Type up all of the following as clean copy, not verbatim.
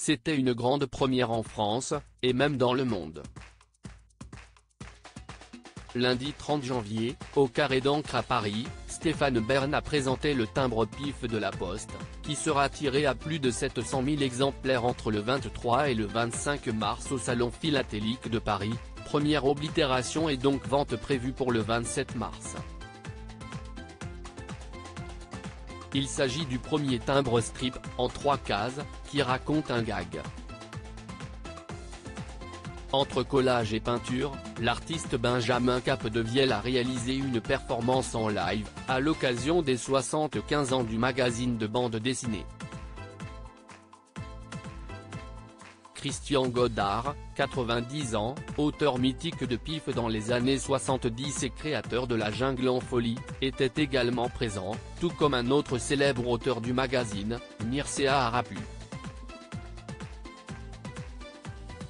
c'était une grande première en France, et même dans le monde. Lundi 30 janvier, au Carré d'Ancre à Paris, Stéphane Bern a présenté le timbre PIF de la Poste, qui sera tiré à plus de 700 000 exemplaires entre le 23 et le 25 mars au Salon Philatélique de Paris, première oblitération et donc vente prévue pour le 27 mars. Il s'agit du premier timbre strip, en 3 cases, qui raconte un gag. Entre collage et peinture, l'artiste Benjamin Capdevielle a réalisé une performance en live, à l'occasion des 75 ans du magazine de bande dessinée. Christian Godard, 90 ans, auteur mythique de PIF dans les années 70 et créateur de La Jungle en folie, était également présent, tout comme un autre célèbre auteur du magazine, Mircea Arapu.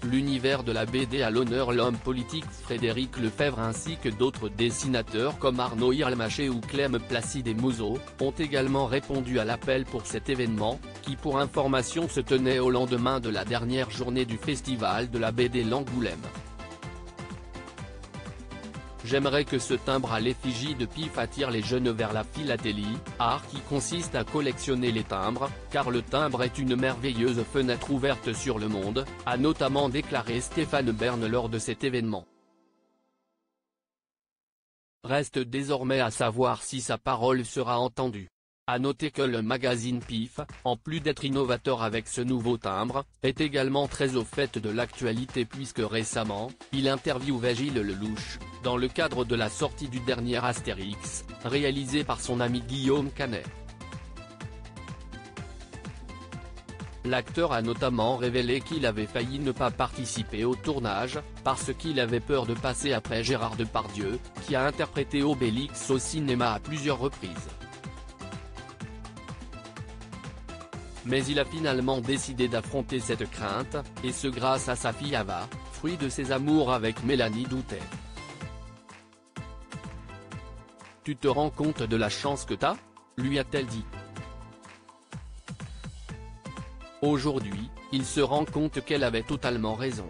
L'univers de la BD à l'honneur l'homme politique Frédéric Lefebvre ainsi que d'autres dessinateurs comme Arnaud Irlmaché ou Clem Placide et Mouzeau, ont également répondu à l'appel pour cet événement, qui pour information se tenait au lendemain de la dernière journée du festival de la BD l'Angoulême. J'aimerais que ce timbre à l'effigie de PIF attire les jeunes vers la philatélie, art qui consiste à collectionner les timbres, car le timbre est une merveilleuse fenêtre ouverte sur le monde, a notamment déclaré Stéphane Bern lors de cet événement. Reste désormais à savoir si sa parole sera entendue. À noter que le magazine PIF, en plus d'être innovateur avec ce nouveau timbre, est également très au fait de l'actualité puisque récemment, il interviewait Gilles Lelouch, dans le cadre de la sortie du dernier Astérix, réalisé par son ami Guillaume Canet. L'acteur a notamment révélé qu'il avait failli ne pas participer au tournage, parce qu'il avait peur de passer après Gérard Depardieu, qui a interprété Obélix au cinéma à plusieurs reprises. Mais il a finalement décidé d'affronter cette crainte, et ce grâce à sa fille Ava, fruit de ses amours avec Mélanie Doutet. « Tu te rends compte de la chance que t'as ?» lui a-t-elle dit. Aujourd'hui, il se rend compte qu'elle avait totalement raison.